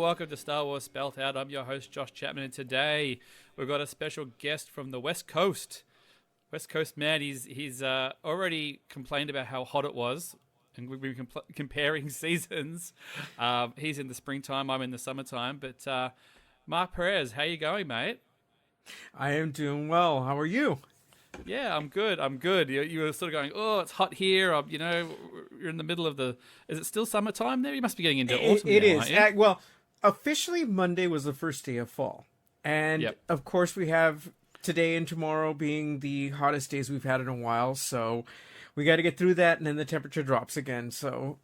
welcome to Star Wars Spelt Out. I'm your host, Josh Chapman, and today we've got a special guest from the West Coast. West Coast man, he's already complained about how hot it was, and we've been comparing seasons. He's in the springtime, I'm in the summertime, but Mark Perez, how you going, mate? I am doing well. How are you? Yeah, I'm good. You were sort of going, oh, it's hot here. You're in the middle of the... Is it still summertime there? You must be getting into autumn It now, is. aren't you? Well, officially Monday was the first day of fall. And of course we have today and tomorrow being the hottest days we've had in a while. So we got to get through that, and then the temperature drops again. So,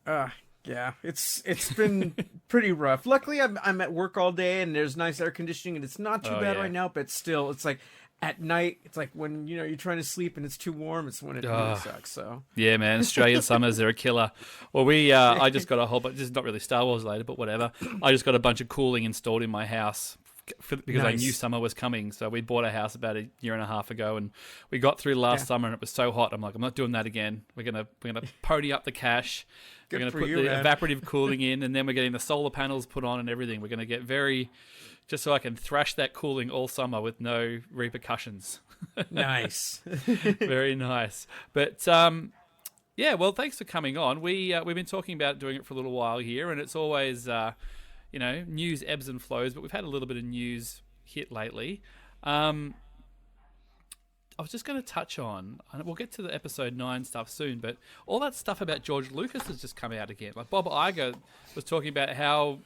yeah, it's been pretty rough. Luckily, I'm at work all day, and there's nice air conditioning, and it's not too bad right now. But still, it's like at night, it's like when you're trying to sleep and it's too warm. It's when it really sucks. So yeah, man, Australian summers are a killer. Well, I just got a whole bunch. This is not really Star Wars related, but whatever. I just got a bunch of cooling installed in my house because I knew summer was coming. So we bought a house about a year and a half ago, and we got through last summer, and it was so hot. I'm like, I'm not doing that again. We're gonna pony up the cash. We're going to put the evaporative cooling in, and then we're getting the solar panels put on and everything. We're going to get just so I can thrash that cooling all summer with no repercussions. Nice. Very nice. But, well, thanks for coming on. We've been talking about doing it for a little while here, and it's always, news ebbs and flows, but we've had a little bit of news hit lately. I was just going to touch on, and we'll get to the episode 9 stuff soon, but all that stuff about George Lucas has just come out again. Like Bob Iger was talking about how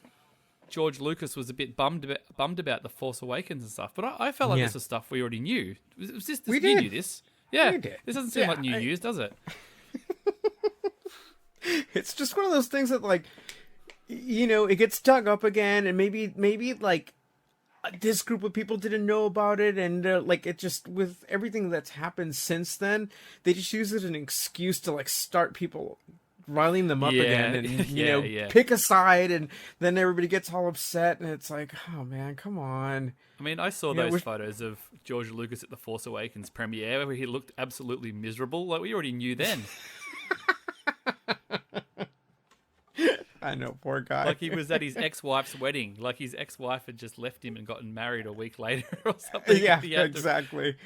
George Lucas was a bit bummed about The Force Awakens and stuff, but I felt like this was stuff we already knew. Was this we did. knew this? Yeah, we did. This doesn't seem like new news, does it? It's just one of those things that, like, it gets dug up again, and maybe like this group of people didn't know about it, and it just, with everything that's happened since then, they just use it as an excuse to like start people, riling them up again, and pick a side, and then everybody gets all upset, and it's like, oh man, come on. I mean, I saw those photos of George Lucas at the Force Awakens premiere where he looked absolutely miserable. Like, we already knew then. I know, poor guy. Like, he was at his ex-wife's wedding. Like, his ex-wife had just left him and gotten married a week later or something. Yeah, exactly.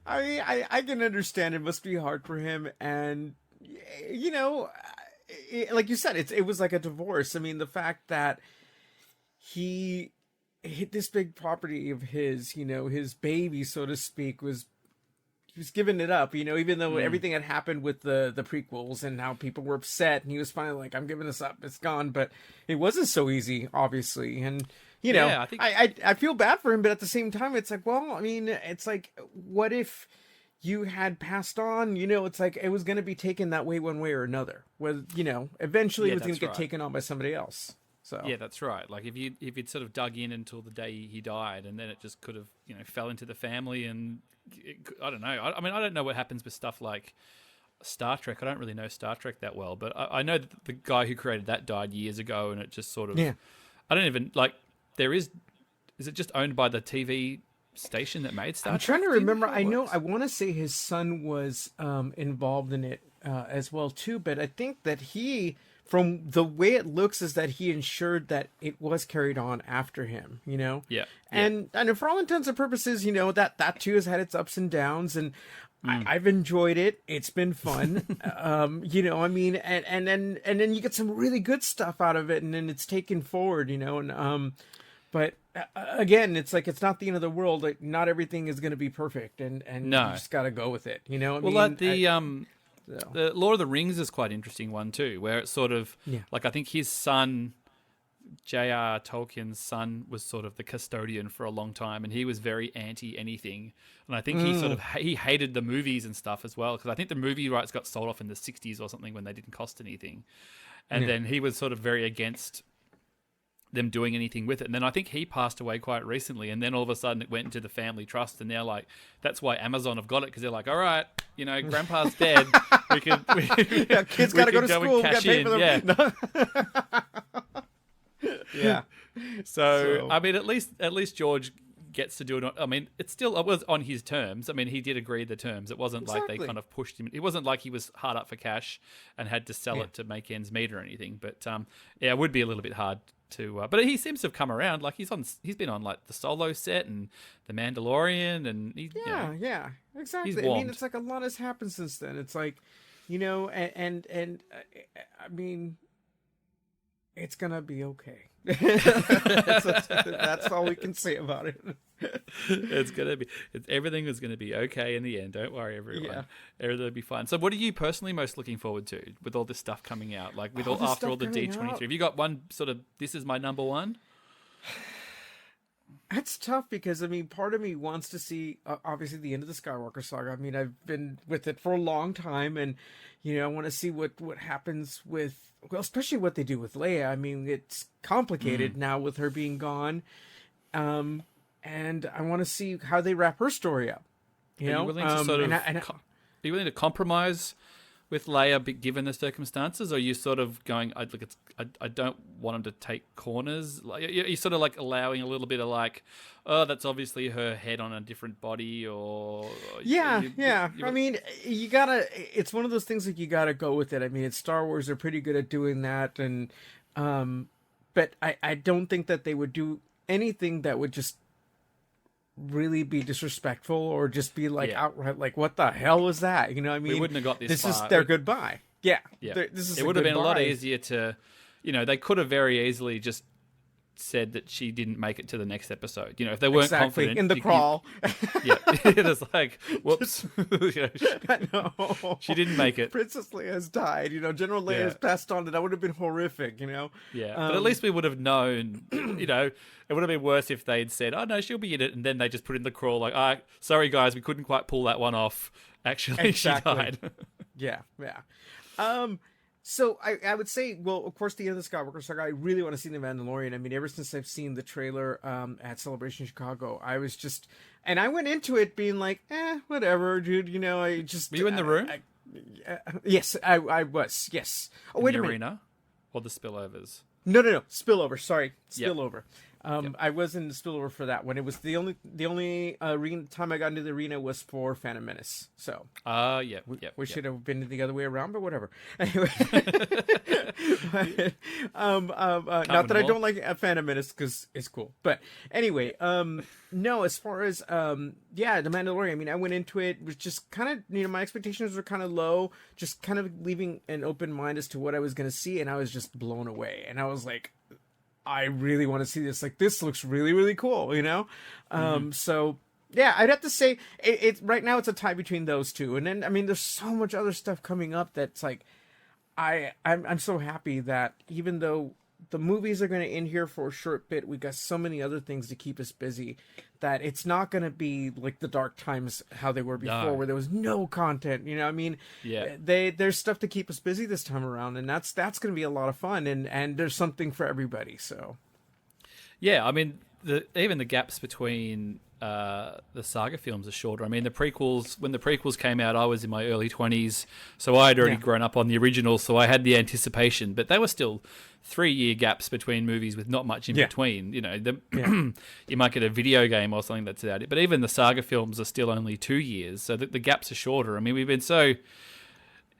I mean, I can understand it must be hard for him. And, like you said, it was like a divorce. I mean, the fact that he hit this big property of his, his baby, so to speak, he was giving it up, even though everything had happened with the prequels and how people were upset, and he was finally like, I'm giving this up, it's gone. But it wasn't so easy, obviously. And, I feel bad for him, but at the same time, it's like, well, I mean, it's like, what if you had passed on, it's like, it was going to be taken that way one way or another. Eventually it was going to get taken on by somebody else. So. Yeah, that's right. Like, if you'd sort of dug in until the day he died, and then it just could have, fell into the family, and I don't know. I mean, I don't know what happens with stuff like Star Trek. I don't really know Star Trek that well, but I know that the guy who created that died years ago, and it just sort of... Yeah. I don't even... Like, is it just owned by the TV station that made Star Trek? I'm trying to remember. I want to say his son was involved in it as well, too, but I think that he... From the way it looks, is that he ensured that it was carried on after him, Yeah. And for all intents and purposes, that too has had its ups and downs, and I've enjoyed it. It's been fun. I mean, and then you get some really good stuff out of it, and then it's taken forward, but again, it's like, it's not the end of the world. Like, not everything is going to be perfect, and no. You just got to go with it, The Lord of the Rings is quite an interesting one too, where it's sort of like, I think his son, J.R. Tolkien's son, was sort of the custodian for a long time, and he was very anti anything. And I think he hated the movies and stuff as well, because I think the movie rights got sold off in the 60s or something when they didn't cost anything. And then he was sort of very against them doing anything with it. And then I think he passed away quite recently, and then all of a sudden it went into the family trust, and they're like, that's why Amazon have got it, because they're like, all right, grandpa's dead, kids gotta go to school, we gotta pay for them. Yeah. So I mean, at least George gets to do it. I mean, it was on his terms. I mean, he did agree the terms. It wasn't like they kind of pushed him. It wasn't like he was hard up for cash and had to sell it to make ends meet or anything. But it would be a little bit hard to. But he seems to have come around. Like he's been on like the Solo set and the Mandalorian, and exactly. I mean, it's like a lot has happened since then. It's like, and I mean, it's gonna be okay. That's all we can say about it. Everything is gonna be okay in the end. Don't worry, everyone. Yeah. Everything will be fine. So, what are you personally most looking forward to with all this stuff coming out? Like after all the D23, have you got one sort of? This is my number one. That's tough because I mean, part of me wants to see obviously the end of the Skywalker saga. I mean, I've been with it for a long time, and I want to see what happens with. Well, especially what they do with Leia. I mean, it's complicated now with her being gone. And I want to see how they wrap her story up. Are you willing to compromise with Leia given the circumstances? Or are you sort of going, I don't want him to take corners? Like, you're sort of like allowing a little bit of like, oh, that's obviously her head on a different body, or I mean, you gotta. It's one of those things like you gotta go with it. I mean, it's Star Wars; they're pretty good at doing that, and but I don't think that they would do anything that would just really be disrespectful or just be like outright like, what the hell was that? I mean, we wouldn't have got this far. Is their goodbye. Yeah. It would have been a lot easier to, they could have very easily just said that she didn't make it to the next episode. If they weren't confident in the crawl. It was like, whoops. She didn't make it. Princess Leia has died. General Leia has passed on, and that would have been horrific. Yeah, but at least we would have known. It would have been worse if they'd said, "Oh no, she'll be in it," and then they just put in the crawl like, sorry guys, we couldn't quite pull that one off. Actually, she died. Yeah. So I would say, well, of course, the end of the Skywalker saga, I really want to see The Mandalorian. I mean, ever since I've seen the trailer at Celebration Chicago, I was just... And I went into it being like, whatever, dude. I just... Were you in the room? Yes, I was, yes. Oh, wait a minute. Arena? Or the spillovers? No. Spillover, sorry. Spillover. I was in the spillover for that one. It was the only arena time I got into the arena was for Phantom Menace. So, we should have been the other way around, but whatever. Anyway, not that I don't like Phantom Menace because it's cool, but anyway, no. As far as The Mandalorian, I mean, I went into it was just kind of my expectations were kind of low, just kind of leaving an open mind as to what I was going to see, and I was just blown away, and I was like, I really want to see this. Like, this looks really, really cool, So, yeah, I'd have to say it right now it's a tie between those two. And then, I mean, there's so much other stuff coming up that's like, I'm so happy that even though the movies are going to end here for a short bit, we got so many other things to keep us busy that it's not going to be like the dark times how they were before, where there was no content. I mean, there's stuff to keep us busy this time around, and that's going to be a lot of fun, and there's something for everybody. So, yeah, I mean, even the gaps between the saga films are shorter. I mean, when the prequels came out, I was in my early 20s, so I had already grown up on the originals, so I had the anticipation, but they were still 3-year gaps between movies with not much in between. You might get a video game or something that's out it, but even the saga films are still only 2 years, so the gaps are shorter. I mean, we've been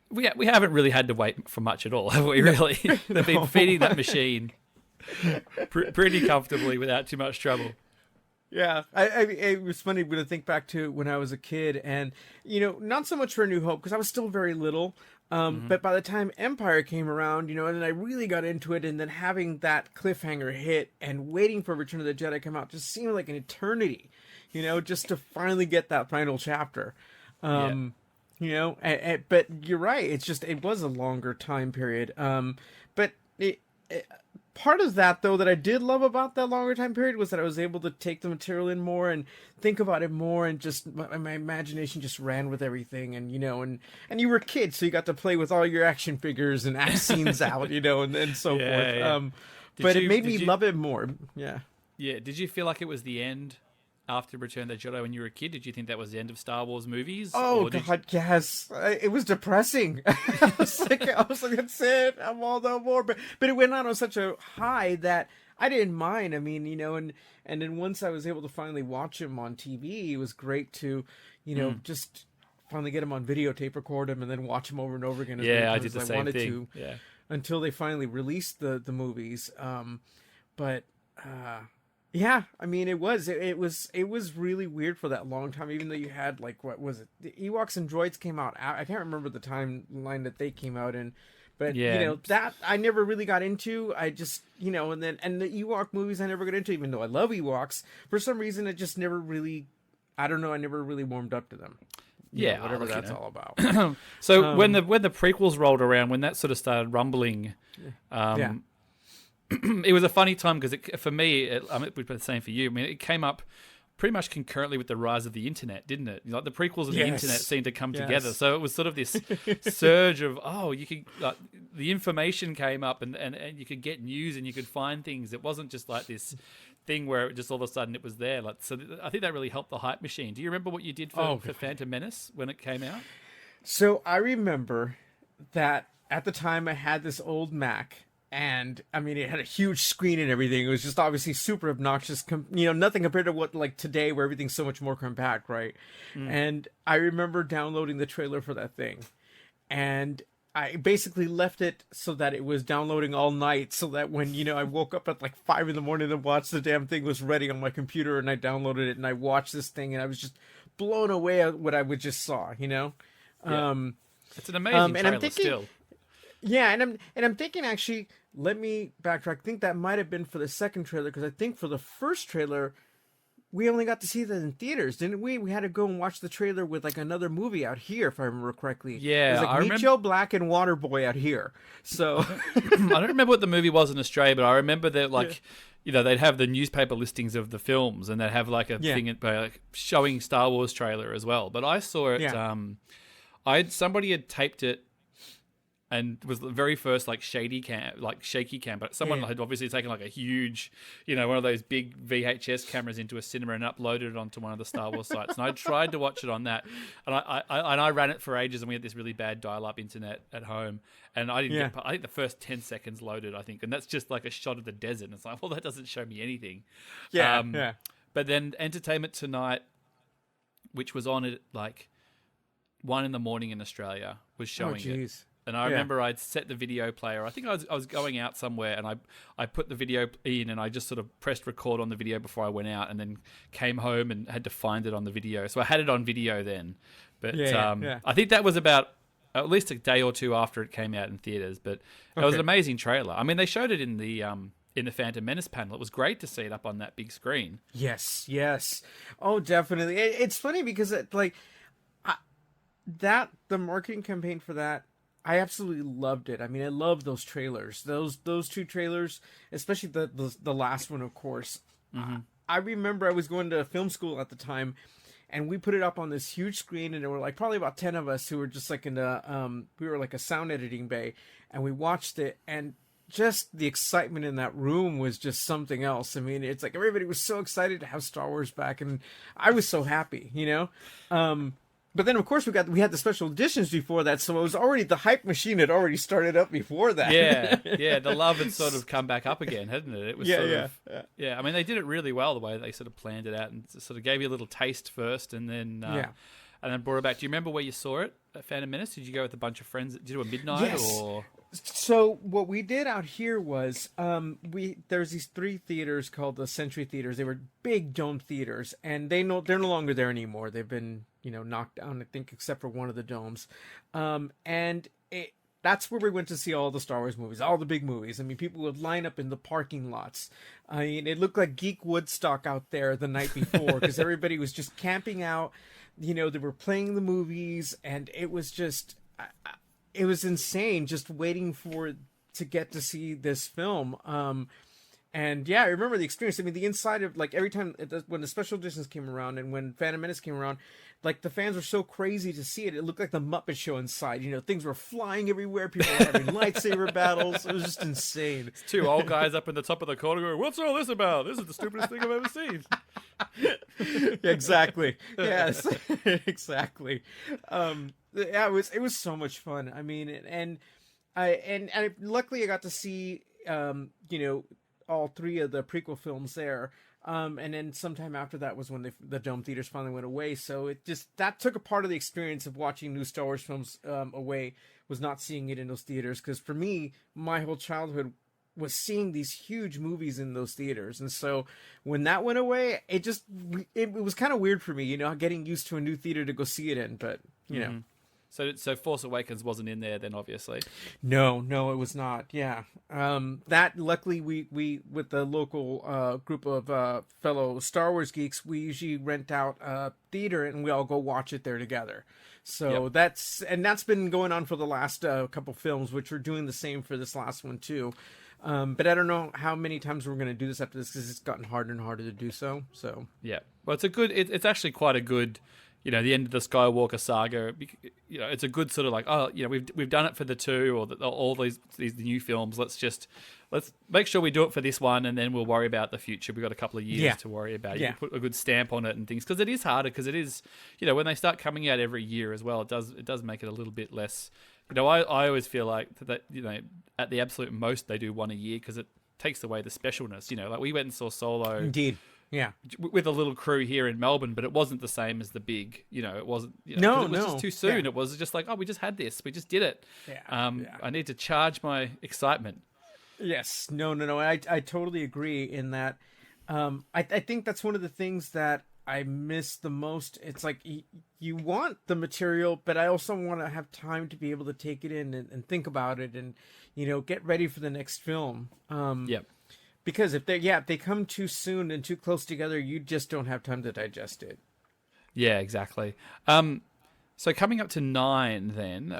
we haven't really had to wait for much at all, have we? Really? They've been feeding that machine pretty comfortably without too much trouble. Yeah, it was funny when I think back to when I was a kid, and not so much for A New Hope because I was still very little. But by the time Empire came around, and then I really got into it, and then having that cliffhanger hit and waiting for Return of the Jedi come out just seemed like an eternity, just to finally get that final chapter. But you're right, it was a longer time period. But part of that, though, that I did love about that longer time period was that I was able to take the material in more and think about it more, and just my imagination just ran with everything. And and you were a kid, so you got to play with all your action figures and act scenes out, and so forth. Yeah. But it made me love it more. Yeah. Yeah. Did you feel like it was the end after Return of the Jedi when you were a kid? Did you think that was the end of Star Wars movies? Oh God, yes. It was depressing. I was like, that's it. I'm all no more. But it went on such a high that I didn't mind. I mean, and then once I was able to finally watch him on TV, it was great to, just finally get him on videotape, record him, and then watch him over and over again. Yeah, I did the same thing. Yeah. Until they finally released the movies. Yeah, I mean, it was really weird for that long time, even though you had, like, what was it? The Ewoks and Droids came out. I can't remember the timeline that they came out in, but, that I never really got into. I just, and the Ewok movies I never got into, even though I love Ewoks. For some reason, it just never really, I don't know, I never really warmed up to them. Whatever that's all about. So when the prequels rolled around, when that sort of started rumbling, it was a funny time because for me, we've been the same for you. I mean, it came up pretty much concurrently with the rise of the internet, didn't it? Like the prequels and the internet seemed to come together. So it was sort of this surge of, you could, the information came up and you could get news and you could find things. It wasn't just like this thing where it just all of a sudden it was there. I think that really helped the hype machine. Do you remember what you did for Phantom Menace when it came out? So I remember that at the time I had this old Mac. And I mean, it had a huge screen and everything. It was just obviously super obnoxious, nothing compared to what like today where everything's so much more compact, right? And I remember downloading the trailer for that thing. And I basically left it so that it was downloading all night so that when, I woke up at like 5 a.m. and watched the damn thing was ready on my computer and I downloaded it and I watched this thing and I was just blown away at what I just saw, It's an amazing trailer still. Yeah, and I'm thinking actually, let me backtrack. I think that might have been for the second trailer because I think for the first trailer, we only got to see that in theaters, didn't we? We had to go and watch the trailer with like another movie out here, if I remember correctly. Yeah, it was like I remember Joe Black and Waterboy out here. So I don't remember what the movie was in Australia, but I remember that they'd have the newspaper listings of the films, and they'd have like a thing like showing Star Wars trailer as well. But I saw it. Yeah. Somebody had taped it. And was the very first shaky cam, but someone had obviously taken like a huge, one of those big VHS cameras into a cinema and uploaded it onto one of the Star Wars sites. And I tried to watch it on that, and I ran it for ages, and we had this really bad dial-up internet at home, and I didn't get. I think the first 10 seconds loaded, and that's just like a shot of the desert. And it's like, well, that doesn't show me anything. Yeah. But then Entertainment Tonight, which was on at like 1 a.m. in Australia, was showing it. And I remember I'd set the video player. I think I was going out somewhere, and I put the video in, and I just sort of pressed record on the video before I went out, and then came home and had to find it on the video. So I had it on video then. But I think that was about at least a day or two after it came out in theaters. But it was an amazing trailer. I mean, they showed it in the Phantom Menace panel. It was great to see it up on that big screen. Yes. Oh, definitely. It's funny because the marketing campaign for that, I absolutely loved it. I mean, I love those trailers. Those two trailers, especially the last one, of course. Mm-hmm. I remember I was going to film school at the time, and we put it up on this huge screen, and there were like probably about 10 of us who were just like in we were like a sound editing bay, and we watched it, and just the excitement in that room was just something else. I mean, it's like everybody was so excited to have Star Wars back, and I was so happy, But then, of course, we had the special editions before that, so it was already the hype machine had already started up before that. Yeah. The love had sort of come back up again, hadn't it? It was yeah. I mean, they did it really well the way they sort of planned it out and sort of gave you a little taste first, and then brought it back. Do you remember where you saw it at Phantom Menace? Did you go with a bunch of friends? Did you do a midnight or? So what we did out here was there's these 3 theaters called the Century Theaters. They were big dome theaters, and they're no longer there anymore. They've been knocked down, I think, except for one of the domes. That's where we went to see all the Star Wars movies, all the big movies. I mean, people would line up in the parking lots. I mean, it looked like Geek Woodstock out there the night before because everybody was just camping out. They were playing the movies, and it was just. It was insane just waiting to get to see this film. And yeah, I remember the experience. I mean, the inside of like every time when the special editions came around and when Phantom Menace came around, like the fans were so crazy to see it. It looked like the Muppet Show inside. You know, things were flying everywhere. People were having lightsaber battles. It was just insane. It's two old guys up in the top of the corner going, "What's all this about? This is the stupidest thing I've ever seen." Exactly. Yes. Exactly. Yeah, it was so much fun. I mean, and luckily I got to see you know, all three of the prequel films there. And then sometime after that was when the dome theaters finally went away. So it just, that took a part of the experience of watching new Star Wars films away, was not seeing it in those theaters. Because for me, my whole childhood was seeing these huge movies in those theaters. And so when that went away, it was kind of weird for me, you know, getting used to a new theater to go see it in. But, you know. So Force Awakens wasn't in there then, obviously. No, it was not. Yeah. That luckily we with the local group of fellow Star Wars geeks, we usually rent out a theater and we all go watch it there together. So that's been going on for the last couple films, which we're doing the same for this last one too. But I don't know how many times we're going to do this after this, because it's gotten harder and harder to do so. So yeah, well, it's actually quite a good, you know, the end of the Skywalker saga. You know, it's a good sort of like, oh, you know, we've done it for the two or all these new films. Let's make sure we do it for this one, and then we'll worry about the future. We've got a couple of years to worry about. You put a good stamp on it and things, because it is harder. Because it is, you know, when they start coming out every year as well, it does make it a little bit less. You know, I always feel like that, you know, at the absolute most they do one a year, because it takes away the specialness. You know, like we went and saw Solo. Indeed. Yeah, with a little crew here in Melbourne, but it wasn't the same as the big. You know, it wasn't. You know, it was just too soon. It was just like, oh, we just had this, we just did it. I need to charge my excitement. Yes, no. I totally agree in that. I think that's one of the things that I miss the most. It's like you want the material, but I also want to have time to be able to take it in and think about it, and you know, get ready for the next film. Because if they come too soon and too close together, you just don't have time to digest it. Yeah, exactly. So coming up to 9, then,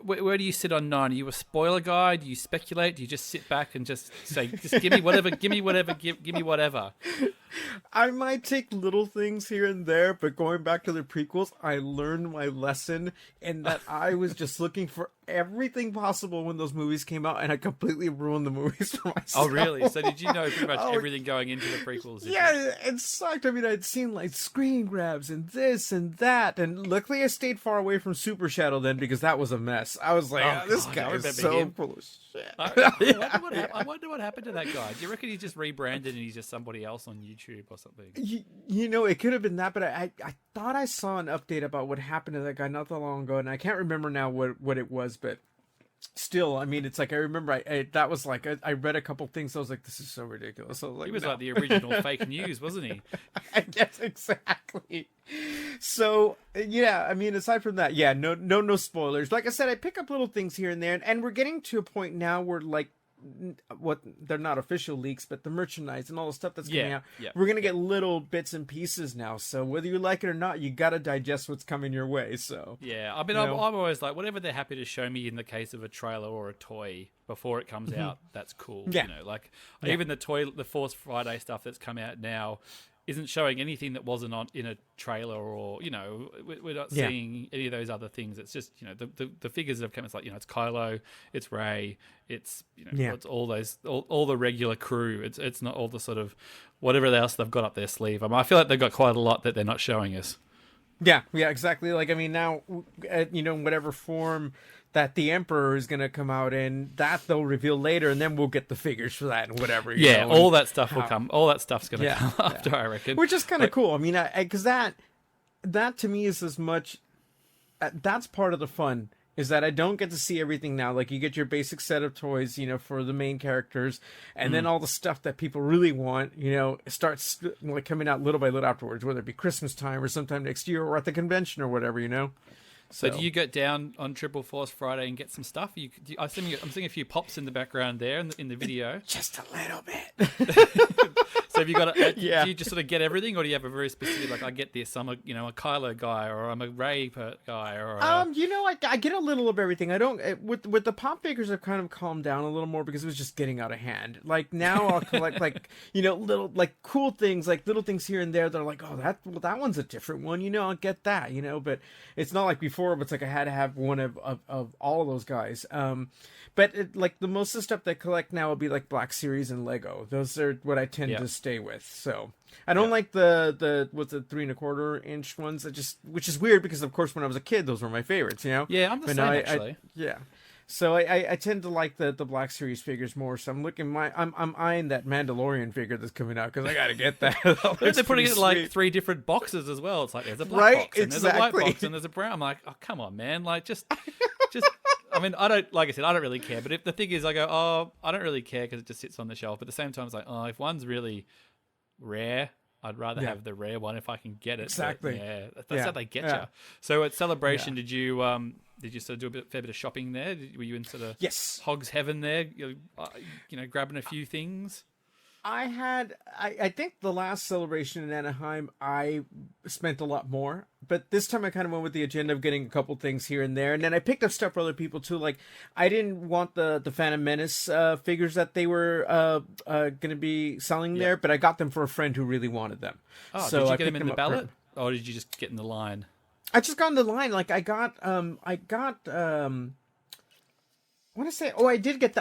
where do you sit on 9? Are you a spoiler guy? Do you speculate? Do you just sit back and just say, just give me whatever, give me whatever? I might take little things here and there, but going back to the prequels, I learned my lesson in that I was just looking for everything possible when those movies came out, and I completely ruined the movies for myself. Oh, really? So did you know pretty much everything going into the prequels? Yeah, it sucked. I mean, I'd seen like screen grabs and this and that, and luckily I stayed far away from Super Shadow then, because that was a mess. I was like, this guy is so full of shit. I wonder what happened to that guy. Do you reckon he just rebranded and he's just somebody else on YouTube or something? You know, it could have been that, but I thought I saw an update about what happened to that guy not that long ago, and I can't remember now what it was, but still, I mean, it's like, I remember that was like, I read a couple things, I was like, this is so ridiculous. I was like, he was like the original fake news, wasn't he? I guess, exactly. So, yeah, I mean, aside from that, yeah, no spoilers. Like I said, I pick up little things here and there, and we're getting to a point now where, like, what they're not official leaks, but the merchandise and all the stuff that's coming out, we're gonna get little bits and pieces now. So whether you like it or not, you gotta digest what's coming your way. So yeah, I mean, I'm always like, whatever they're happy to show me in the case of a trailer or a toy before it comes out, that's cool. You know, like even the Force Friday stuff that's come out now isn't showing anything that wasn't in a trailer, or, you know, we're not seeing any of those other things. It's just, you know, the figures that have come, it's like, you know, it's Kylo, it's Rey, it's, you know, it's all those, all the regular crew. It's not all the sort of whatever else they've got up their sleeve. I mean, I feel like they've got quite a lot that they're not showing us. Yeah, exactly. Like, I mean, now, you know, in whatever form that the Emperor is going to come out in, that they'll reveal later, and then we'll get the figures for that and whatever. You know, all that stuff will come. All that stuff's going to come after, I reckon. Which is kind of cool. I mean, because that to me is as much. That's part of the fun, is that I don't get to see everything now. Like, you get your basic set of toys, you know, for the main characters, and then all the stuff that people really want, you know, starts like coming out little by little afterwards, whether it be Christmas time or sometime next year or at the convention or whatever, you know. So do you get down on Triple Force Friday and get some stuff? I'm seeing a few pops in the background there in the video. Just a little bit. So have you got a, Yeah. do you just sort of get everything, or do you have a very specific, like, I get this, I'm a Kylo guy, or I'm a Rey guy, or I get a little of everything. I don't with the pop figures. I've kind of calmed down a little more because it was just getting out of hand. Like now, I'll collect like little like cool things, like little things here and there that are like, oh, that one's a different one. I'll get that. But it's not like before. But it's like I had to have one of all of those guys. But like the most of the stuff that I collect now will be like Black Series and Lego. Those are what I tend to stay with. So I don't like the what's the 3 1/4 inch ones. Which is weird because of course when I was a kid those were my favorites. Yeah, I'm the same actually. So I tend to like the Black Series figures more. So I'm eyeing that Mandalorian figure that's coming out because I got to get that. They're putting it in like 3 different boxes as well. It's like there's a black box and there's a white box and there's a brown. I'm like, oh come on, man! Like just. I mean, I don't really care. But if the thing is, I go, oh, I don't really care because it just sits on the shelf. But at the same time, it's like, oh, if one's really rare, I'd rather have the rare one if I can get it. Exactly. But, that's how they get you. So at Celebration, did you sort of do fair bit of shopping there? Were you in sort of Hog's Heaven there? Grabbing a few things. I think the last Celebration in Anaheim, I spent a lot more. But this time I kind of went with the agenda of getting a couple things here and there. And then I picked up stuff for other people too. Like, I didn't want the Phantom Menace figures that they were going to be selling there, but I got them for a friend who really wanted them. Oh, so did you get them in the ballot? Or did you just get in the line? I just got in the line. Like, I want to say, I did get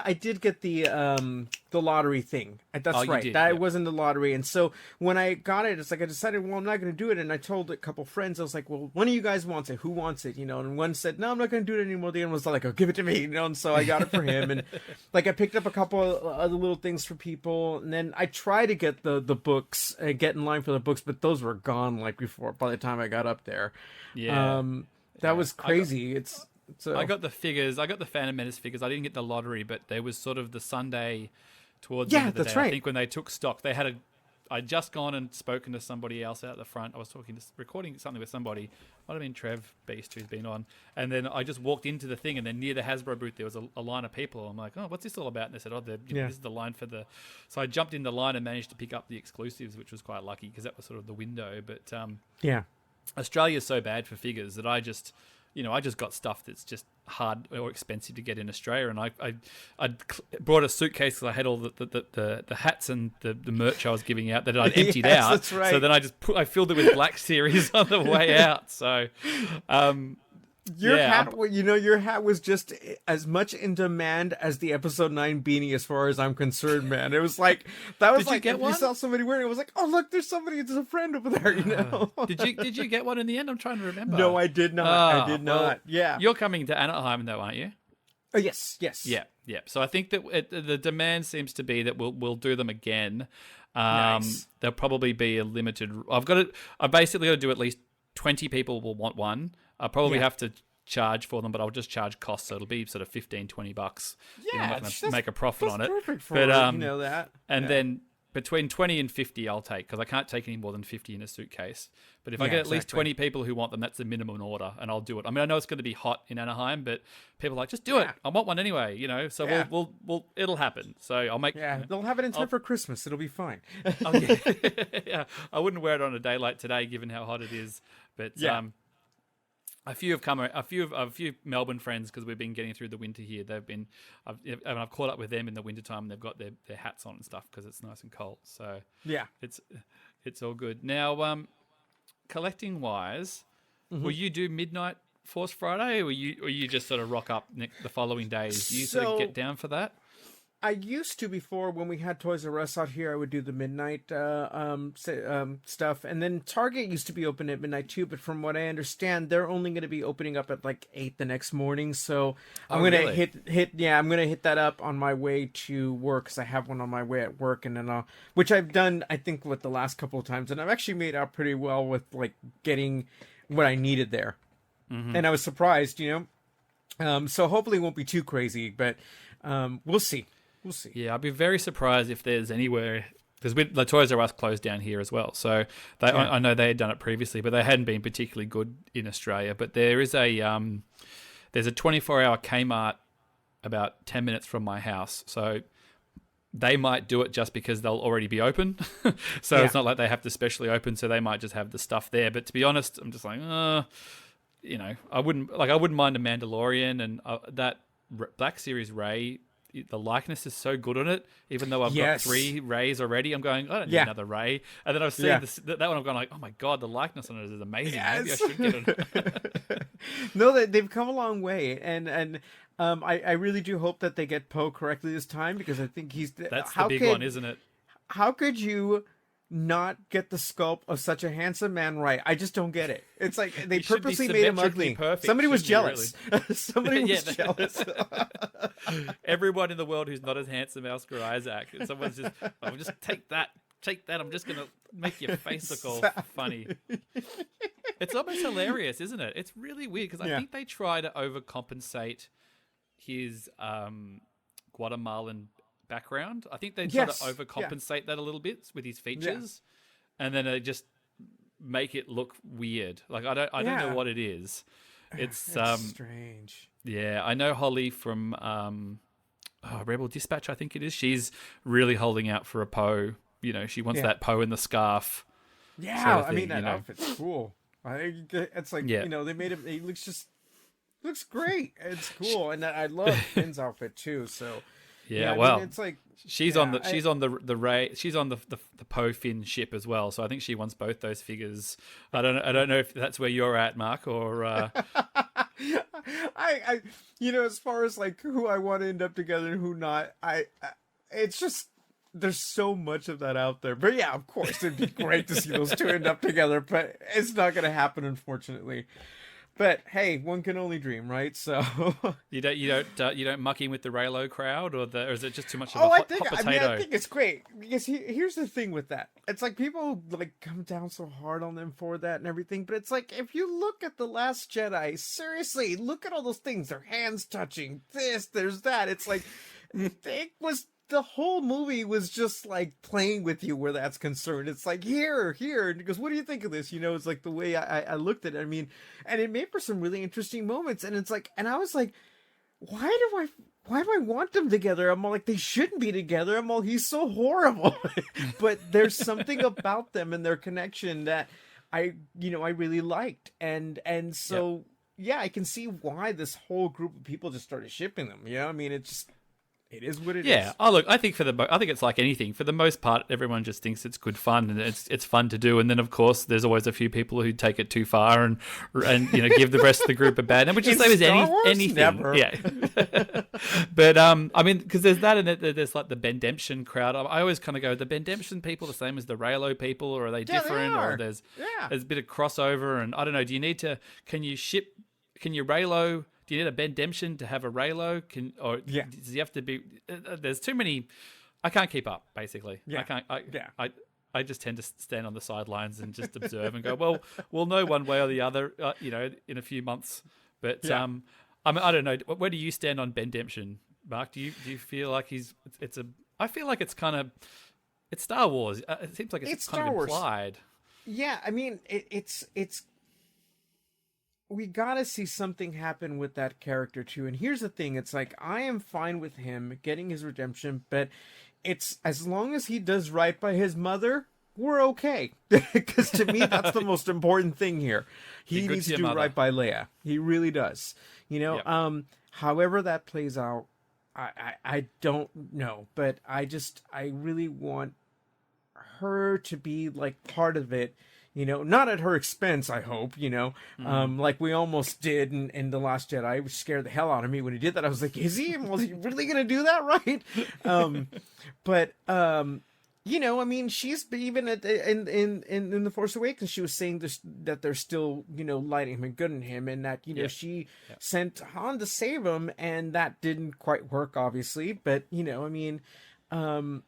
the lottery thing. That's right. That was in the lottery. And so when I got it, it's like I decided, well, I'm not going to do it. And I told a couple friends, I was like, well, one of you guys wants it. Who wants it? And one said, no, I'm not going to do it anymore. The other was like, oh, give it to me. And so I got it for him. And like I picked up a couple of other little things for people. And then I tried to get the books and get in line for the books, but those were gone by the time I got up there. Yeah. That was crazy. I got the figures. I got the Phantom Menace figures. I didn't get the lottery, but there was sort of the Sunday towards the end of the day. Right. I think when they took stock, I'd just gone and spoken to somebody else out the front. I was recording something with somebody. Might have been Trev Beast who's been on. And then I just walked into the thing, and then near the Hasbro booth there was a line of people. I'm like, oh, what's this all about? And they said, this is the line for the. So I jumped in the line and managed to pick up the exclusives, which was quite lucky because that was sort of the window. But Australia's so bad for figures that I just got stuff that's just hard or expensive to get in Australia, and I brought a suitcase because I had all the hats and the merch I was giving out that I'd emptied out. That's right. So then I filled it with Black Series on the way out. So, your hat was just as much in demand as the episode 9 beanie, as far as I'm concerned, man. It was like that was Did you saw somebody wearing it, was like, oh look, there's a friend over there. Did you get one in the end? I'm trying to remember. No, I did not. I did not. Well, yeah, you're coming to Anaheim though, aren't you? Oh yes. Yeah. So I think that the demand seems to be that we'll do them again. Nice. There'll probably be a limited. I basically got to do at least 20 people will want one. I'll probably have to charge for them, but I'll just charge costs, so it'll be sort of $15-20. Yeah, I'm not going to make a profit on it. Perfect for that. And then between 20 and 50 I'll take, because I can't take any more than 50 in a suitcase. But if I get at least 20 people who want them, that's the minimum order, and I'll do it. I mean, I know it's going to be hot in Anaheim, but people are like, just do it. I want one anyway, So we'll it'll happen. So I'll make. Yeah, they'll have it in time for Christmas. It'll be fine. Oh yeah, yeah. I wouldn't wear it on a day like today, given how hot it is. But a few have come. A few Melbourne friends, because we've been getting through the winter here. I've caught up with them in the wintertime, and they've got their hats on and stuff because it's nice and cold. So yeah, it's all good. Now, collecting wise, will you do Midnight Force Friday, or you just sort of rock up the following days? Do you sort of get down for that? I used to before, when we had Toys R Us out here. I would do the midnight stuff, and then Target used to be open at midnight too. But from what I understand, they're only going to be opening up at like 8 the next morning. So I'm gonna I'm gonna hit that up on my way to work, because I have one on my way at work, and then which I've done, I think, with the last couple of times, and I've actually made out pretty well with like getting what I needed there, and I was surprised, so hopefully it won't be too crazy, but we'll see. We'll see. Yeah, I'd be very surprised if there's anywhere, because the Toys R Us closed down here as well. So I know they had done it previously, but they hadn't been particularly good in Australia. But there is there's a 24-hour Kmart about 10 minutes from my house. So they might do it just because they'll already be open. So it's not like they have to specially open, so they might just have the stuff there. But to be honest, I'm just like, I wouldn't mind a Mandalorian, and that Black Series Rey, the likeness is so good on it. Even though I've got 3 Reys already, I'm going, I don't need another Rey. And then I've seen that one, I'm going like, oh my god, the likeness on it is amazing. Maybe I should get it. No, they've come a long way, and I really do hope that they get Poe correctly this time, because I think that's the big one, isn't it? How could you not get the sculpt of such a handsome man right? I just don't get it. It's like they purposely made him ugly. Perfect, somebody was jealous. Really? Somebody was jealous. Everyone in the world who's not as handsome as Oscar Isaac. Someone's just, just take that. I'm just going to make your face look all funny. It's almost hilarious, isn't it? It's really weird, because I think they try to overcompensate his Guatemalan background. I think they try to overcompensate that a little bit with his features, and then they just make it look weird. Like I don't know what it is. It's strange. Yeah, I know Holly from Rebel Dispatch, I think it is. She's really holding out for a Poe. She wants that Poe in the scarf. Yeah, sort of thing, I mean that outfit's cool. It's like they made him. He looks great. It's cool, and I love Finn's outfit too. So yeah, I mean, it's like she's on the Rey. She's on the Poe Finn ship as well. So I think she wants both those figures. I don't know if that's where you're at, Mark, or. I as far as like who I want to end up together and who not, it's just. There's so much of that out there. But yeah, of course, it'd be great to see those two end up together, but it's not going to happen, unfortunately. But hey, one can only dream, right? So you don't muck in with the Reylo crowd, or is it just too much of a hot potato? I think it's great, because here's the thing with that. It's like people like come down so hard on them for that and everything, but it's like if you look at The Last Jedi, seriously, look at all those things. Their hands touching, there's that. It's like the whole movie was just like playing with you where that's concerned. It's like here, and he goes, what do you think of this? It's like the way I looked at it. I mean, and it made for some really interesting moments. And it's like, and I was like, why do I want them together? I'm all like, they shouldn't be together. I'm all, he's so horrible. But there's something about them and their connection that I really liked. And so, I can see why this whole group of people just started shipping them. I mean, it is what it is. Yeah. Oh, look, I think it's like anything. For the most part, everyone just thinks it's good fun and it's fun to do. And then, of course, there's always a few people who take it too far and give the rest of the group a bad name, which is the same as anything. Never. Yeah. But I mean, because there's that, and there's like the Bendemption crowd. I always kind of go, the Bendemption people the same as the Reylo people, or are they different? They are. Or there's a bit of crossover, and I don't know. Do you need to? Can you Reylo? Do you need a Bendemption to have a Reylo? Does he have to be? There's too many. I can't keep up. Basically, I can't. I just tend to stand on the sidelines and just observe and go, well, we'll know one way or the other, in a few months. But I mean, I don't know. Where do you stand on Bendemption, Mark? Do you feel like I feel like it's kind of. It's Star Wars. It seems like it's kind of implied. Yeah, I mean, it's. We gotta see something happen with that character too. And here's the thing, it's like, I am fine with him getting his redemption, but it's as long as he does right by his mother, we're okay. Because to me, that's the most important thing here. He needs to do right by Leia. He really does. However that plays out, I don't know. But I really want her to be like part of it. Not at her expense, I hope, like we almost did in The Last Jedi. It scared the hell out of me when he did that. I was like, was he really going to do that? Right. But, I mean, she's even in The Force Awakens, she was saying that they're still, lighting him and good in him, and that, she sent Han to save him, and that didn't quite work, obviously. But, I mean, I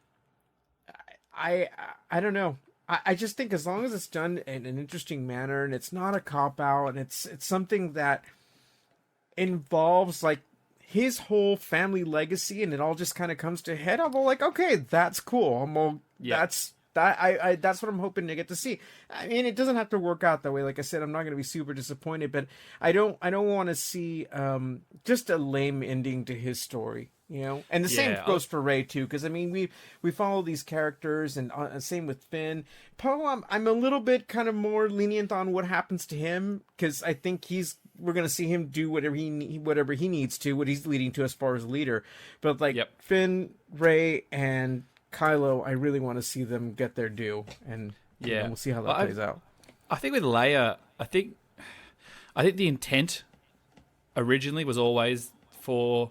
don't know. I just think as long as it's done in an interesting manner and it's not a cop-out and it's something that involves like his whole family legacy and it all just kind of comes to a head, I'm all like, okay, that's cool. That's what I'm hoping to get to see. I mean, it doesn't have to work out that way. Like I said, I'm not going to be super disappointed, but I don't want to see just a lame ending to his story. you know. And the same goes for Rey too, because I mean we follow these characters, and same with Finn. Poe, I'm a little bit kind of more lenient on what happens to him, because I think we're gonna see him do whatever he needs to, what he's leading to as far as a leader. But like Finn, Rey, and Kylo, I really want to see them get their due, and we'll see how that plays out. I think with Leia, I think the intent originally was always for,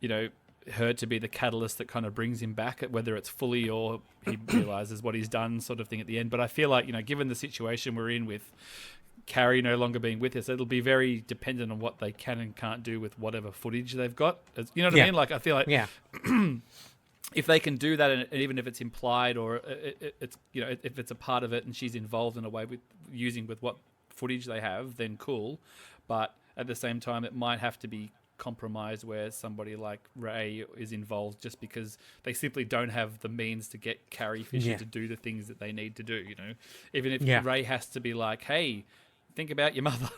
you know, her to be the catalyst that kind of brings him back, whether it's fully or he realizes what he's done, sort of thing at the end. But I feel like, you know, given the situation we're in with Carrie no longer being with us, it'll be very dependent on what they can and can't do with whatever footage they've got. You know what I mean? Like, I feel like if they can do that, and even if it's implied or it's, you know, if it's a part of it and she's involved in a way with using with what footage they have, then cool. But at the same time, it might have to be compromised where somebody like Rey is involved, just because they simply don't have the means to get Carrie Fisher to do the things that they need to do. You know, even if Rey has to be like, "Hey, think about your mother,"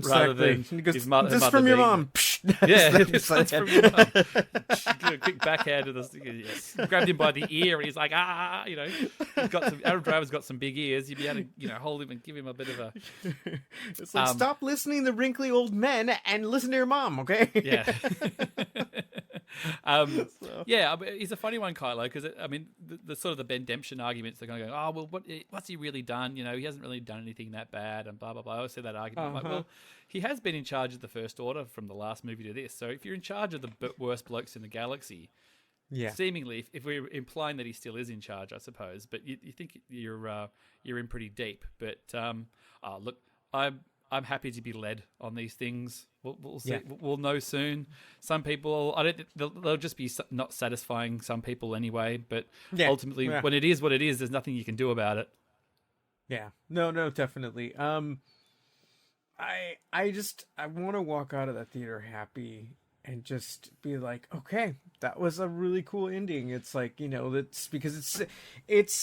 rather than his mother. This from your mom. This from your mom. A quick backhand to this. Grabbed him by the ear, and he's like, you know, Adam Driver's got some big ears. You'd be able to, you know, hold him and give him a bit of a. It's like, stop listening to wrinkly old men and listen to your mom, okay? Yeah. He's a funny one, Kylo, because I mean, the sort of the Bendemption arguments, they're going to go, oh well, what's he really done? You know, he hasn't really done anything that bad, and blah blah blah. I always say that argument. I'm like, well, he has been in charge of the First Order from the last movie to this. So if you're in charge of the worst blokes in the galaxy, seemingly, if we're implying that he still is in charge, I suppose, but you think you're in pretty deep. But look, I'm happy to be led on these things. We'll see. We'll know soon. Some people, they'll just be not satisfying some people anyway. But ultimately, when it is what it is, there's nothing you can do about it. Yeah. No, definitely. I want to walk out of that theater happy and just be like, okay, that was a really cool ending. It's like, you know, that's because it's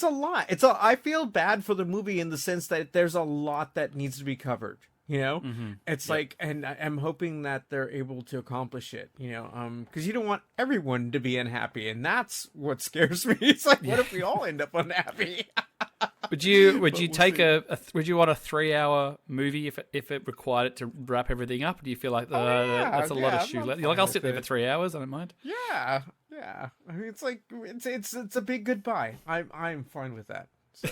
a lot. I feel bad for the movie in the sense that there's a lot that needs to be covered, you know? It's like, and I'm hoping that they're able to accomplish it, you know? Because you don't want everyone to be unhappy, and that's what scares me. It's like, what if we all end up unhappy? Would you would you want a 3-hour movie if it required it to wrap everything up? Do you feel like that's a lot of shoe? Like, I'll sit there for 3 hours. I don't mind. Yeah. I mean, it's like it's a big goodbye. I'm fine with that. So.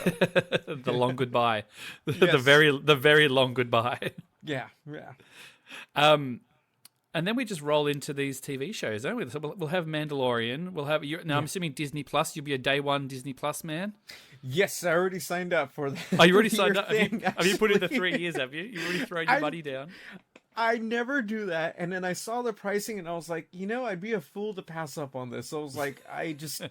The long goodbye, the very long goodbye. Yeah. And then we just roll into these TV shows, don't we? So we'll have Mandalorian. We'll have I'm assuming Disney Plus. You'll be a day one Disney Plus man. Yes, I already signed up for that. Oh, you already signed up? Have you put in the 3 years, have you? You've already thrown your money down? I never do that. And then I saw the pricing and I was like, you know, I'd be a fool to pass up on this. So I was like, I just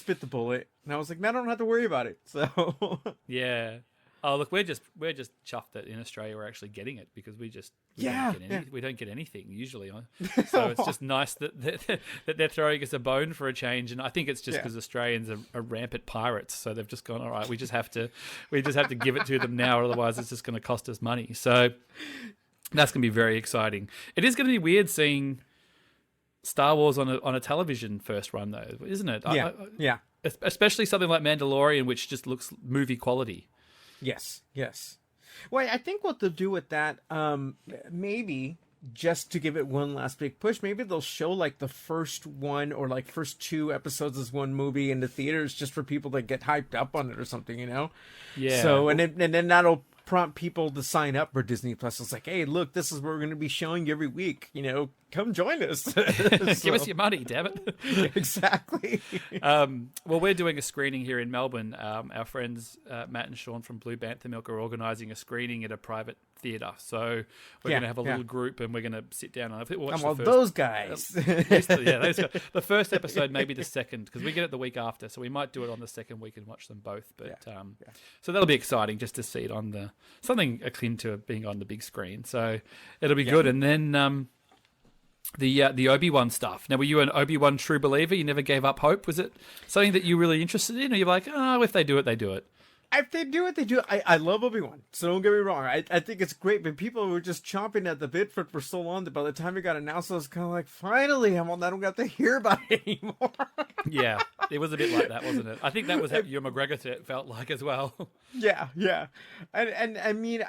bit the bullet. And I was like, man, I don't have to worry about it. So yeah. Oh, look, we're just chuffed that in Australia we're actually getting it, because we don't get anything usually. So it's just nice that they're throwing us a bone for a change, and I think it's just because Australians are rampant pirates, so they've just gone, all right, we just have to give it to them now, otherwise it's just going to cost us money. So that's going to be very exciting. It is going to be weird seeing Star Wars on a television first run, though, isn't it? Yeah. Especially something like Mandalorian, which just looks movie quality. Yes. Well, I think what they'll do with that, maybe just to give it one last big push, maybe they'll show like the first one or like first 2 episodes as one movie in the theaters, just for people that get hyped up on it or something, you know? Yeah. So, and then that'll prompt people to sign up for Disney Plus. It's like, hey, look, this is what we're going to be showing you every week. You know, come join us. Give us your money, damn it. Exactly. Well, we're doing a screening here in Melbourne. Our friends Matt and Sean from Blue Banther Milk are organising a screening at a private theatre. So we're going to have a little group, and we're going to sit down and watch those guys. Those guys. The first episode, maybe the second, because we get it the week after. So we might do it on the second week and watch them both. But so that'll be exciting just to see it on something akin to being on the big screen. So it'll be good. And then the Obi-Wan stuff. Now, were you an Obi-Wan true believer? You never gave up hope? Was it something that you were really interested in? Or you're like, if they do it, they do it? if they do what they do, I love Obi-Wan, so don't get me wrong. I think it's great, but people were just chomping at the bit for so long that by the time it got announced, I was kind of like, finally, I don't got to hear about it anymore. Yeah, it was a bit like that, wasn't it? I think that was how Ewan McGregor felt like as well. Yeah. And I mean,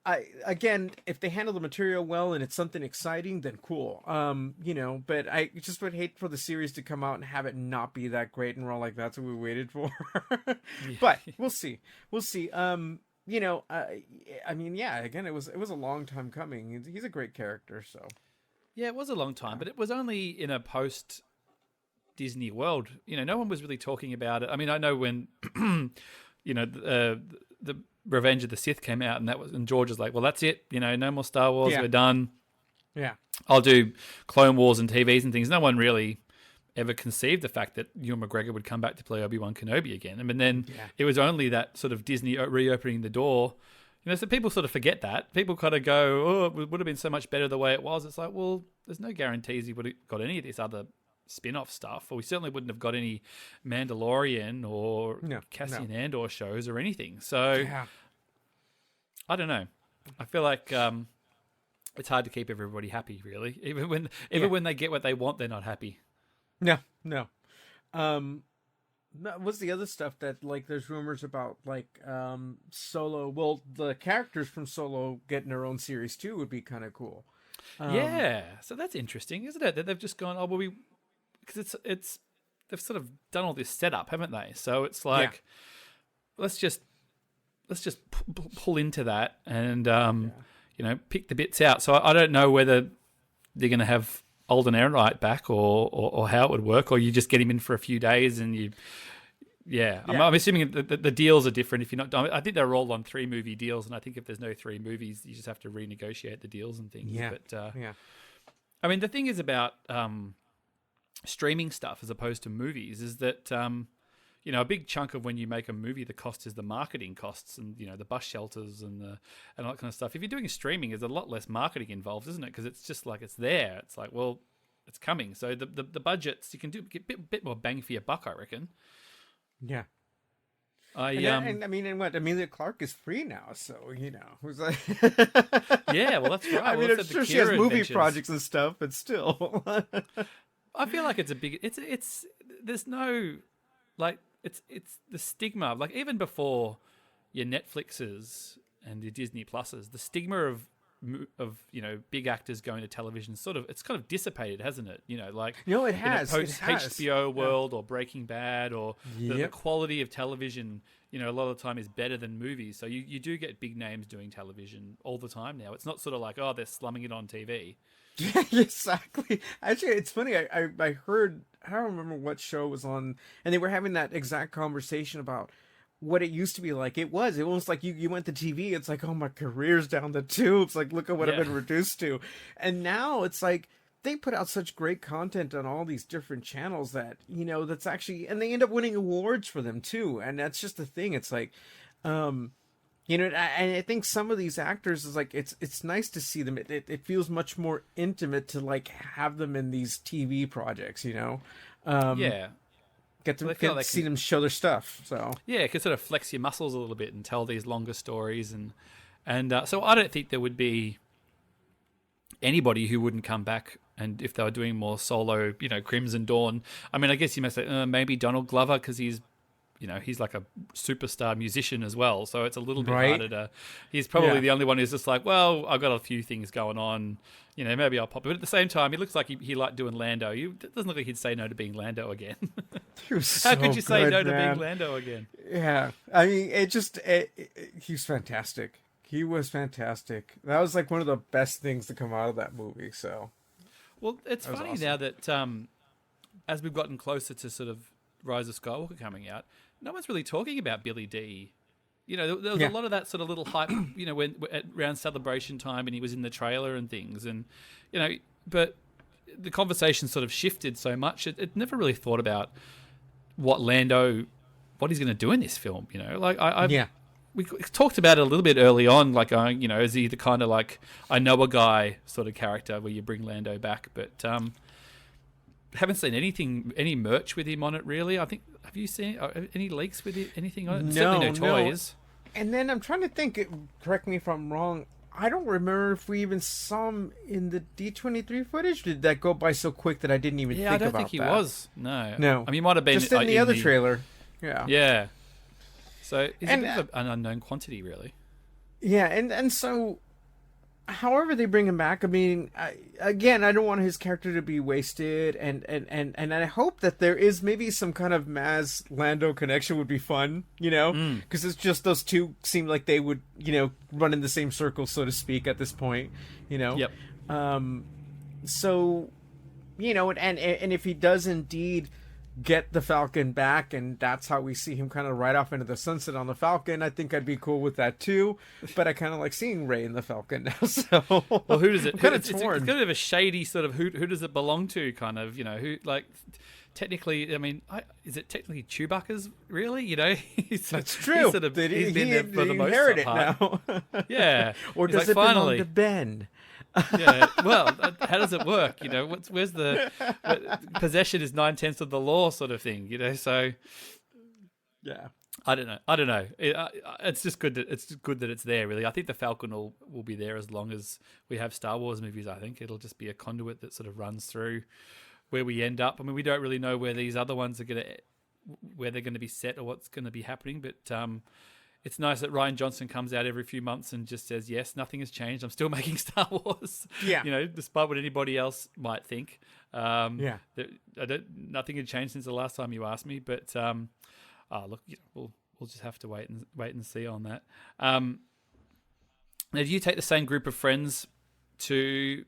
I again, if they handle the material well and it's something exciting, then cool. But I just would hate for the series to come out and have it not be that great, and we're all like, that's what we waited for. But we'll see. I mean, yeah, again, it was a long time coming. He's a great character, so. Yeah, it was a long time, but it was only in a post Disney world. No one was really talking about it. I mean, I know when, the Revenge of the Sith came out, and George was like, well, that's it. No more Star Wars. Yeah. We're done. Yeah. I'll do Clone Wars and TVs and things. No one really ever conceived the fact that Ewan McGregor would come back to play Obi-Wan Kenobi again. And then it was only that sort of Disney reopening the door. So people sort of forget that. People kind of go, oh, it would have been so much better the way it was. It's like, well, there's no guarantees he would have got any of this other spin-off stuff, or we certainly wouldn't have got any Mandalorian or Cassian Andor shows or anything. So I don't know. I feel like it's hard to keep everybody happy, really. Even when they get what they want, they're not happy. No. What's the other stuff that, like, there's rumors about, like, Solo? Well, the characters from Solo getting their own series too would be kind of cool. So that's interesting, isn't it? That they've just gone, oh, well, because it's they've sort of done all this setup, haven't they? So it's like, let's just pull into that and pick the bits out. So I don't know whether they're going to have Alden Ehrenreich back or how it would work, or you just get him in for a few days and you. I'm assuming that the deals are different. If you're not, I think they're all on 3-movie deals, and I think if there's no 3 movies, you just have to renegotiate the deals and things. But I mean, the thing is about streaming stuff as opposed to movies is that a big chunk of when you make a movie, the cost is the marketing costs and the bus shelters and all that kind of stuff. If you're doing streaming, there's a lot less marketing involved, isn't it? Because it's just like it's there. It's like, well, it's coming. So the budgets you can get a bit more bang for your buck, I reckon. Yeah. Emilia Clarke is free now, so who's like. Yeah, well, that's right. I mean, I'm sure she has movie projects and stuff, but still. I feel like it's a big. It's there's no, like, it's the stigma, like, even before your Netflixes and your Disney Pluses, the stigma of big actors going to television it's kind of dissipated, hasn't it? It has. Post HBO world or Breaking Bad or the quality of television, a lot of the time is better than movies. So you do get big names doing television all the time now. It's not sort of like, oh, they're slumming it on TV. Yeah, exactly. Actually, it's funny. I heard, I don't remember what show it was on, and they were having that exact conversation about what it used to be like. It was almost like you went to TV. It's like, oh, my career's down the tubes. Like, look at what I've been reduced to. And now it's like they put out such great content on all these different channels that, that's actually, and they end up winning awards for them too. And that's just the thing. It's like, and I think some of these actors is like, it's nice to see them. It feels much more intimate to, like, have them in these TV projects, Get to see them show their stuff. So it can sort of flex your muscles a little bit and tell these longer stories, and so I don't think there would be anybody who wouldn't come back. And if they were doing more solo, Crimson Dawn, I mean, I guess you must say maybe Donald Glover, because he's like a superstar musician as well, so it's a little bit harder to. He's probably the only one who's just like, well, I've got a few things going on, maybe I'll pop. But at the same time, he looks like he liked doing Lando. It doesn't look like he'd say no to being Lando again. How could you say no to being Lando again? Yeah, I mean, he's fantastic. He was fantastic. That was like one of the best things to come out of that movie. So, well, it's funny awesome. Now that as we've gotten closer to sort of Rise of Skywalker coming out, no one's really talking about Billy Dee. There was a lot of that sort of little hype, when around Celebration time, and he was in the trailer and things, and but the conversation sort of shifted so much. It never really thought about what he's going to do in this film. We talked about it a little bit early on, like, is he the kind of like I know a guy sort of character where you bring Lando back, but haven't seen any merch with him on it really. I think Have you seen any leaks with anything on it? No, Certainly no toys. And then I'm trying to think. Correct me if I'm wrong. I don't remember if we even saw him in the D23 footage. Did that go by so quick that I didn't even think about that? Yeah, I don't think he was. No. No. I mean, he might have been just in the other trailer. Yeah. Yeah. So it's a bit of an unknown quantity, really. Yeah, and so, however they bring him back, I mean, I don't want his character to be wasted, and I hope that there is maybe some kind of Maz Lando connection would be fun, because it's just those two seem like they would, run in the same circle, so to speak, at this point, Yep. So, and if he does indeed get the Falcon back, and that's how we see him kind of ride off into the sunset on the Falcon, I think I'd be cool with that too. But I kind of like seeing Rey in the Falcon now. So, well, who does it? It's kind of a shady sort of who does it belong to? Kind of, who like. Technically, I mean, is it technically Chewbacca's? Really, that's true. He's been there for the most part. Now. Yeah, or does it belong to Ben? Yeah. Well, how does it work? Where's the possession is 9/10 of the law sort of thing. So yeah. I don't know. It's just good that it's there. Really, I think the Falcon will be there as long as we have Star Wars movies. I think it'll just be a conduit that sort of runs through where we end up. I mean, we don't really know where these other ones are where they're going to be set or what's going to be happening, but it's nice that Rian Johnson comes out every few months and just says, yes, nothing has changed. I'm still making Star Wars. Yeah. Despite what anybody else might think. Yeah. Nothing had changed since the last time you asked me, but look, we'll just have to wait and see on that. Now, do you take the same group of friends to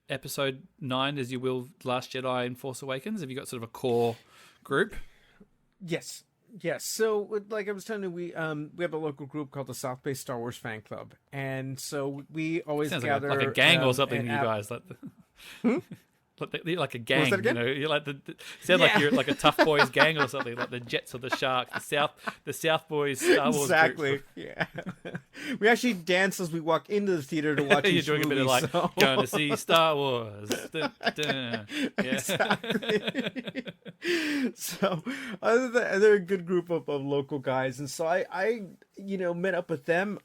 Episode 9 as you will Last Jedi and Force Awakens? Have you got sort of a core group? Yes. So, like I was telling you, we have a local group called the South Bay Star Wars Fan Club, and so we always gather like a gang or something. You guys like a gang, you're like sound like you're like a Tough Boys gang or something, like the Jets or the Sharks, the South Boys Star Wars exactly group. Yeah. We actually dance as we walk into the theater to watch you're doing movie, a bit of like going to see Star Wars. Dun, dun. Yeah. Exactly. So they're a good group of local guys, and so I met up with them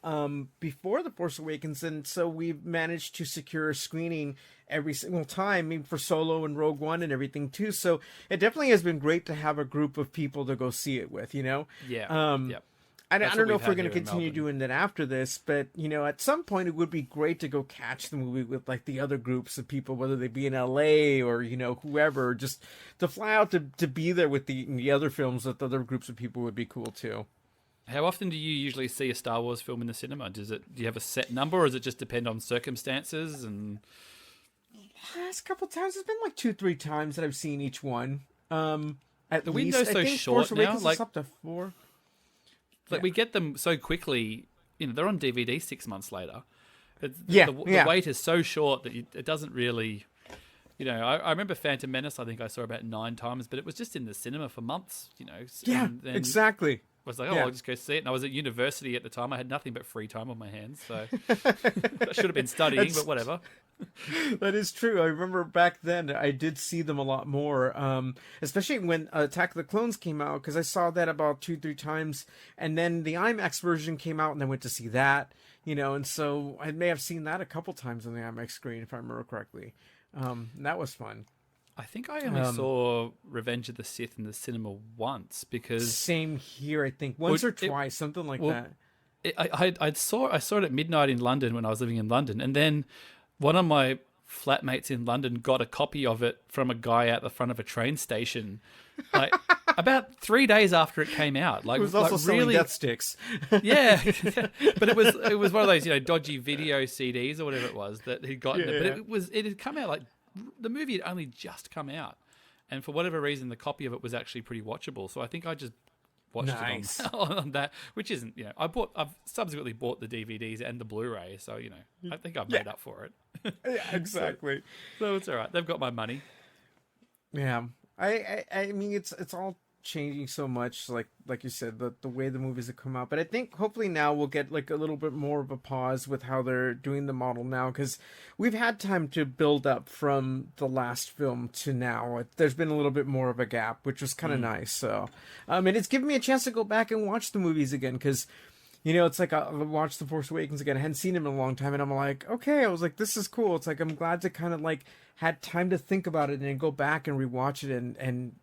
before The Force Awakens, and so we've managed to secure a screening every single time, I mean, for Solo and Rogue One and everything too. So it definitely has been great to have a group of people to go see it with, Yeah. Yep. I don't know if we're going to continue doing that after this, but at some point it would be great to go catch the movie with like the other groups of people, whether they be in LA or whoever, just to fly out to be there with the other films with other groups of people would be cool too. How often do you usually see a Star Wars film in the cinema? Do you have a set number, or does it just depend on circumstances? And last couple times, it's been like 2-3 times that I've seen each one. At the least window's so short now, like up to 4. Like we get them so quickly. They're on DVD 6 months later. The wait is so short that it doesn't really. I remember Phantom Menace. I think I saw about 9 times, but it was just in the cinema for months. Yeah, exactly. I was like, I'll just go see it. And I was at university at the time. I had nothing but free time on my hands, so I should have been studying, but whatever. That is true. I remember back then I did see them a lot more, especially when Attack of the Clones came out, because I saw that about 2-3 times, and then the IMAX version came out, and I went to see that, and so I may have seen that a couple times on the IMAX screen, if I remember correctly. And that was fun. I think I only saw Revenge of the Sith in the cinema once, because same here. I think once or twice, something like that. I saw it at midnight in London when I was living in London, and then one of my flatmates in London got a copy of it from a guy out the front of a train station, like about 3 days after it came out. Like, it was also selling really, death sticks. Yeah, but it was one of those dodgy video CDs or whatever it was that he'd gotten it. But it had come out like the movie had only just come out, and for whatever reason, the copy of it was actually pretty watchable. So I think I just watched it on that, which isn't, I've subsequently bought the DVDs and the Blu-ray, so I think I've made up for it. Yeah, exactly. So it's all right. They've got my money. Yeah, I mean it's all changing so much, like you said, the way the movies have come out. But I think hopefully now we'll get like a little bit more of a pause with how they're doing the model now, because we've had time to build up from the last film to now. There's been a little bit more of a gap, which was kind of nice. So, and it's given me a chance to go back and watch the movies again, because it's like I watched The Force Awakens again. I hadn't seen him in a long time, and I'm like, okay, I was like, this is cool. It's like I'm glad to kind of like had time to think about it and then go back and rewatch it and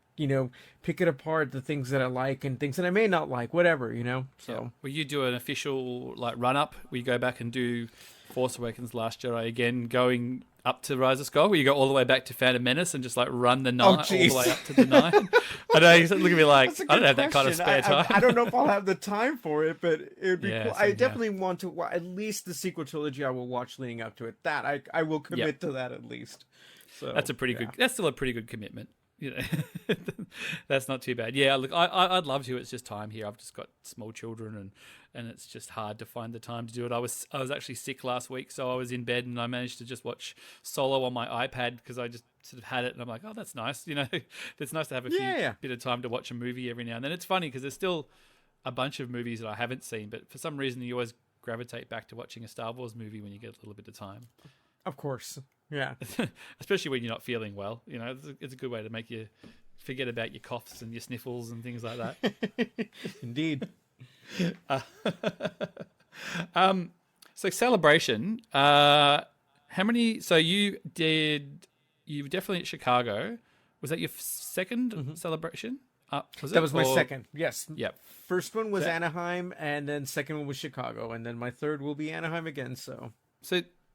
pick it apart, the things that I like and things that I may not like, whatever, So, yeah. Will you do an official like run up? Will you go back and do Force Awakens, Last Jedi again, going up to Rise of Skywalker? Will you go all the way back to Phantom Menace and just like run the 9 all the way up to the 9? I know you look at me like I don't have that kind of spare time. I don't know if I'll have the time for it, but it would be cool. I definitely want to at least the sequel trilogy. I will watch leading up to it. That I will commit to that at least. So that's a pretty good. That's still a pretty good commitment. That's not too bad. Yeah, look, I'd love to. It's just time here. I've just got small children, and it's just hard to find the time to do it. I was actually sick last week, so I was in bed and I managed to just watch Solo on my iPad because I just sort of had it, and I'm like, oh, that's nice. It's nice to have a bit of time to watch a movie every now and then. It's funny because there's still a bunch of movies that I haven't seen, but for some reason you always gravitate back to watching a Star Wars movie when you get a little bit of time. Of course. Yeah. Especially when you're not feeling well. It's a good way to make you forget about your coughs and your sniffles and things like that. Indeed. So Celebration, how many, so you were definitely at Chicago. Was that your second Celebration? That was my second. Yes. Yep. First one was Anaheim, and then second one was Chicago, and then my third will be Anaheim again. So